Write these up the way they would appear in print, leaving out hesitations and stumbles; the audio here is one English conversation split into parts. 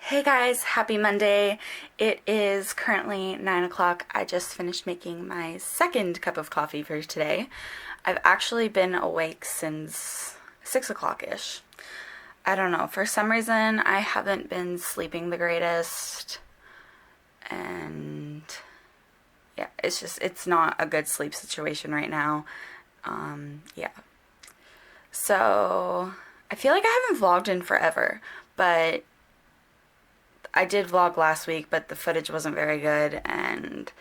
Hey guys, happy Monday. It is currently 9 o'clock. I just finished making my second cup of coffee for today. I've actually been awake since 6 o'clock ish. I don't know, for some reason I haven't been sleeping the greatest, and yeah, it's not a good sleep situation right now. Yeah. So, I feel like I haven't vlogged in forever, but I did vlog last week, but the footage wasn't very good, and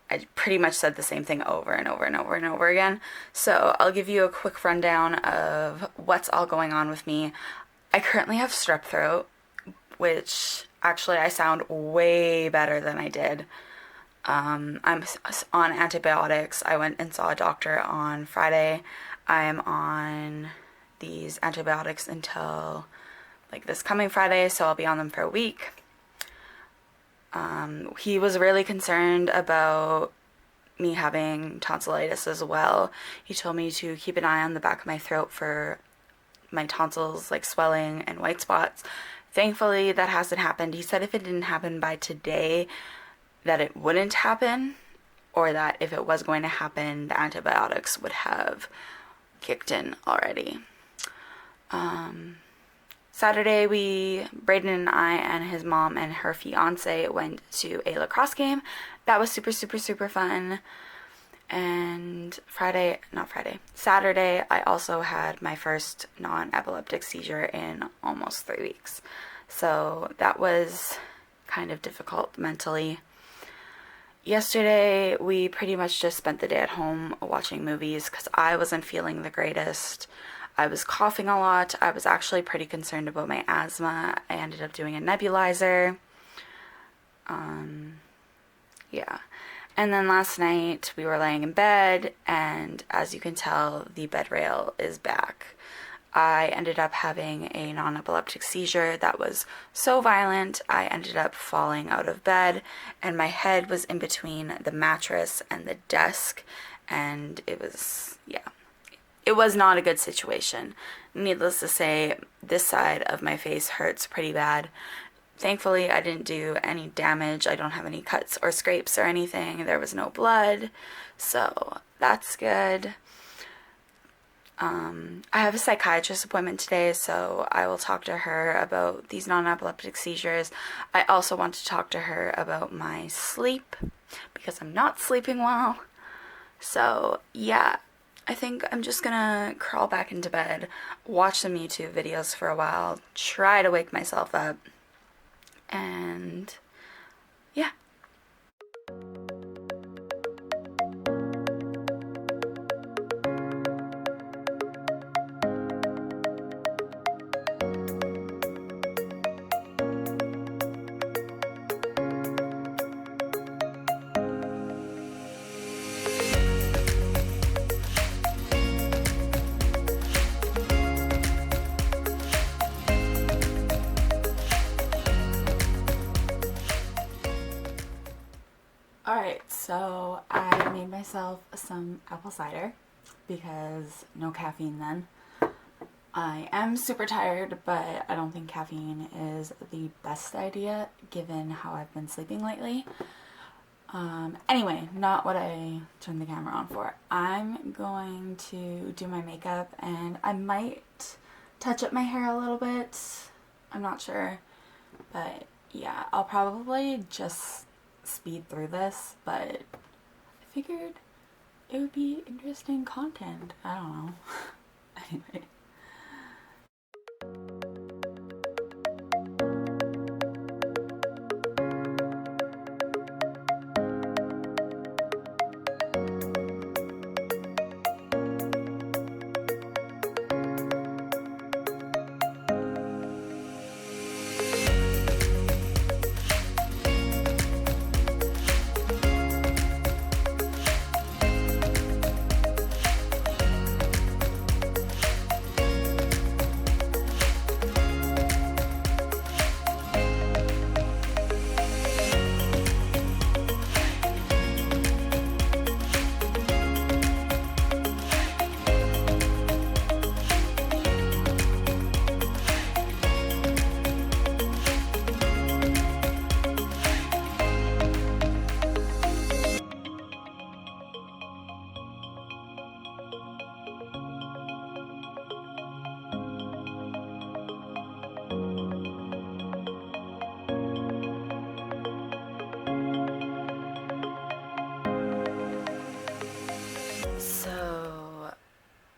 I pretty much said the same thing over and over and over and over again. So I'll give you a quick rundown of what's all going on with me. I currently have strep throat, which actually I sound way better than I did. I'm on antibiotics. I went and saw a doctor on Friday. I'm on these antibiotics until like this coming Friday, so I'll be on them for a week. He was really concerned about me having tonsillitis as well. He told me to keep an eye on the back of my throat for my tonsils, like swelling and white spots. Thankfully, that hasn't happened. He said if it didn't happen by today, that it wouldn't happen, or that if it was going to happen, the antibiotics would have kicked in already. Saturday, Braden and I and his mom and her fiance went to a lacrosse game. That was super, super, super fun. And Saturday, I also had my first non-epileptic seizure in almost 3 weeks. So that was kind of difficult mentally. Yesterday, we pretty much just spent the day at home watching movies because I wasn't feeling the greatest. I was coughing a lot. I was actually pretty concerned about my asthma. I ended up doing a nebulizer. Yeah. And then last night we were laying in bed, and as you can tell, the bed rail is back. I ended up having a non-epileptic seizure that was so violent, I ended up falling out of bed, and my head was in between the mattress and the desk, and it was not a good situation. Needless to say, this side of my face hurts pretty bad. Thankfully, I didn't do any damage. I don't have any cuts or scrapes or anything. There was no blood, so that's good. I have a psychiatrist appointment today, so I will talk to her about these non-epileptic seizures. I also want to talk to her about my sleep, because I'm not sleeping well. So, yeah. I think I'm just gonna crawl back into bed, watch some YouTube videos for a while, try to wake myself up, and yeah. Alright, so I made myself some apple cider because no caffeine then. I am super tired, but I don't think caffeine is the best idea given how I've been sleeping lately. Anyway, not what I turned the camera on for. I'm going to do my makeup, and I might touch up my hair a little bit. I'm not sure, but yeah, I'll probably just speed through this, but I figured it would be interesting content. I don't know. Anyway.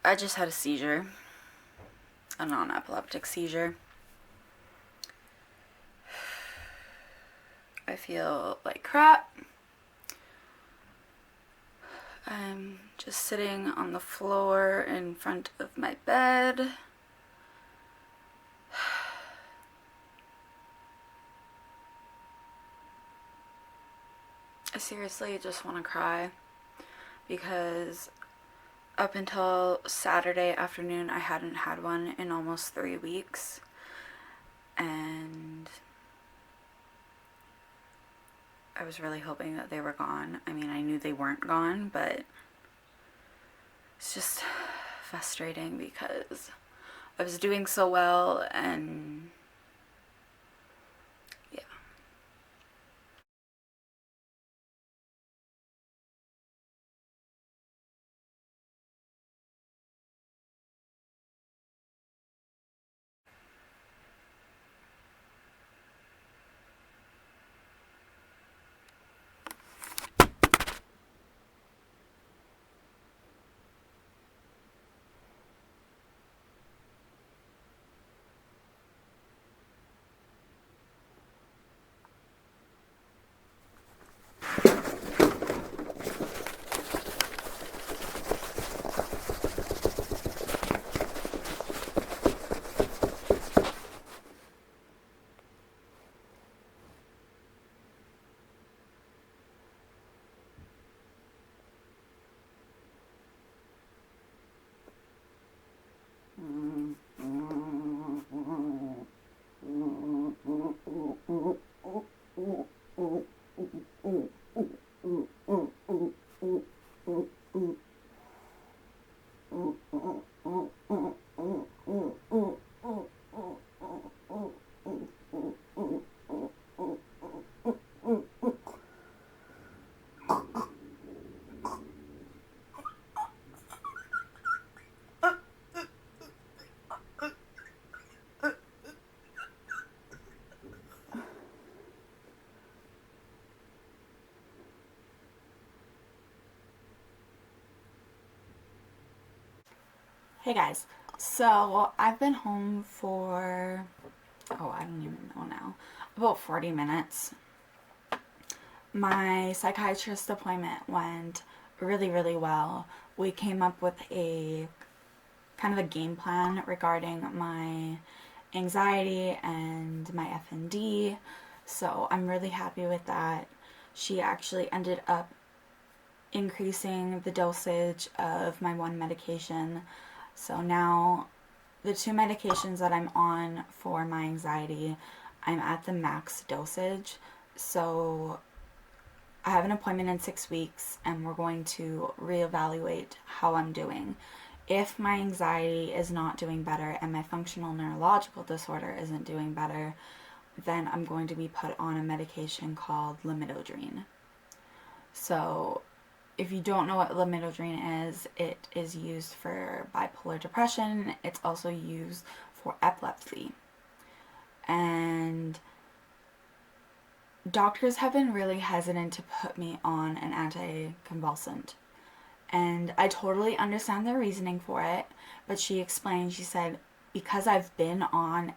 I just had a seizure, a non-epileptic seizure. I feel like crap. I'm just sitting on the floor in front of my bed. I seriously just want to cry because up until Saturday afternoon I hadn't had one in almost 3 weeks, and I was really hoping that they were gone. I mean, I knew they weren't gone, but it's just frustrating because I was doing so well, and yeah. Hey guys, so I've been home for, I don't even know now, about 40 minutes. My psychiatrist appointment went really, really well. We came up with a kind of a game plan regarding my anxiety and my FND, so I'm really happy with that. She actually ended up increasing the dosage of my one medication. So now the 2 medications that I'm on for my anxiety, I'm at the max dosage. So I have an appointment in 6 weeks and we're going to reevaluate how I'm doing. If my anxiety is not doing better and my functional neurological disorder isn't doing better, then I'm going to be put on a medication called Lamidodrine. So if you don't know what Lamidodrine is, it is used for bipolar depression. It's also used for epilepsy. And doctors have been really hesitant to put me on an anticonvulsant. And I totally understand their reasoning for it, but she explained, she said, because I've been on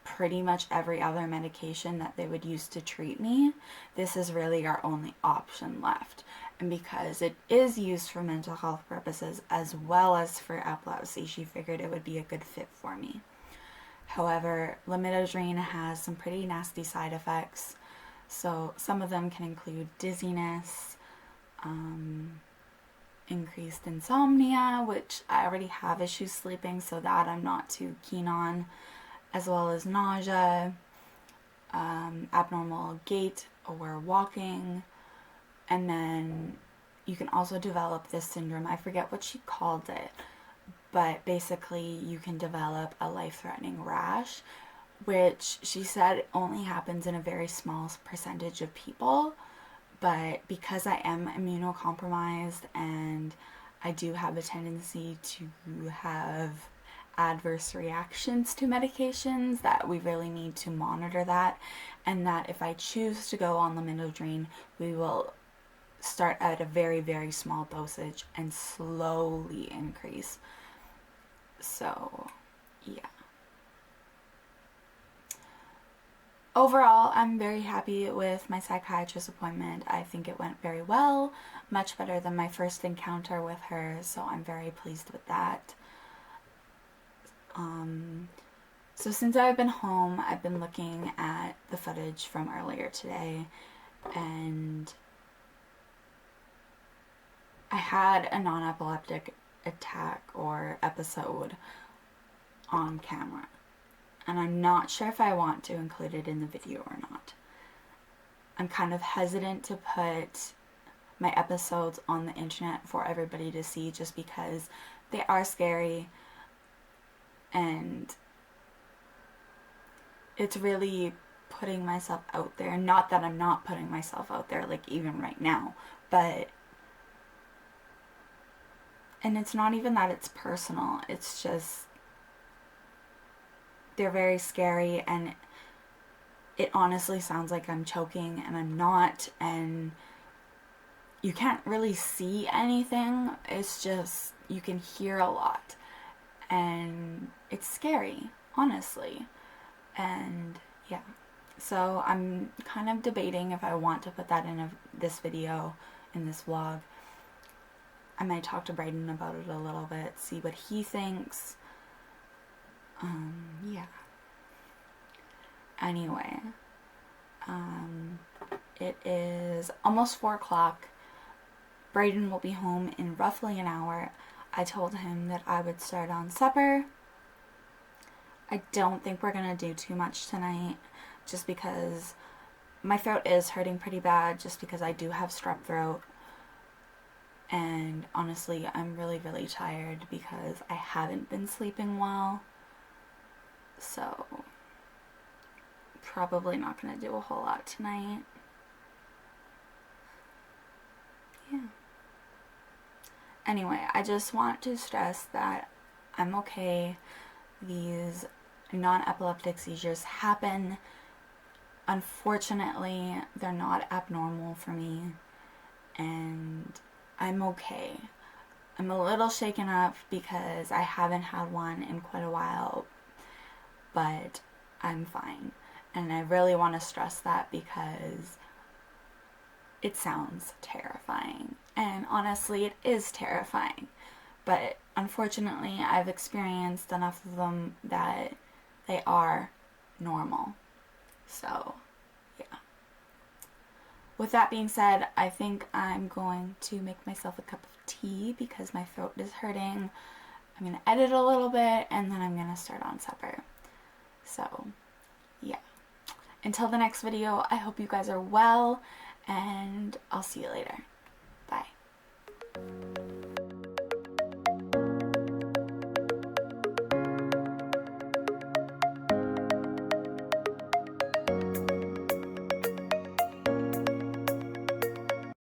pretty much every other medication that they would use to treat me, this is really our only option left. And because it is used for mental health purposes as well as for epilepsy, she figured it would be a good fit for me. However, Lamidodrine has some pretty nasty side effects. So some of them can include dizziness, increased insomnia, which I already have issues sleeping, so that I'm not too keen on, as well as nausea, abnormal gait or walking, and then you can also develop this syndrome. I forget what she called it, but basically you can develop a life-threatening rash, which she said only happens in a very small percentage of people. But because I am immunocompromised and I do have a tendency to have adverse reactions to medications, that we really need to monitor that, and that if I choose to go on Lamidodrine, we will start at a very, very small dosage and slowly increase. So, yeah. Overall, I'm very happy with my psychiatrist appointment. I think it went very well, much better than my first encounter with her, so I'm very pleased with that. So since I've been home, I've been looking at the footage from earlier today, and I had a non-epileptic attack or episode on camera, and I'm not sure if I want to include it in the video or not. I'm kind of hesitant to put my episodes on the internet for everybody to see just because they are scary, and it's really putting myself out there. Not that I'm not putting myself out there, like even right now, but, and it's not even that it's personal, it's just they're very scary, and it honestly sounds like I'm choking, and I'm not, and you can't really see anything. It's just, you can hear a lot, and it's scary, honestly. And yeah, so I'm kind of debating if I want to put that in this video, in this vlog. I might talk to Brayden about it a little bit, see what he thinks. Yeah. Anyway, it is almost 4 o'clock. Brayden will be home in roughly an hour. I told him that I would start on supper. I don't think we're gonna do too much tonight, just because my throat is hurting pretty bad, just because I do have strep throat. And honestly, I'm really, really tired because I haven't been sleeping well. So, probably not gonna do a whole lot tonight. Yeah. Anyway, I just want to stress that I'm okay. These non-epileptic seizures happen. Unfortunately, they're not abnormal for me, and I'm okay. I'm a little shaken up because I haven't had one in quite a while, but I'm fine. And I really want to stress that because it sounds terrifying. And honestly, it is terrifying. But unfortunately, I've experienced enough of them that they are normal. So, yeah. With that being said, I think I'm going to make myself a cup of tea because my throat is hurting. I'm going to edit a little bit, and then I'm going to start on supper. So, yeah. Until the next video, I hope you guys are well, and I'll see you later.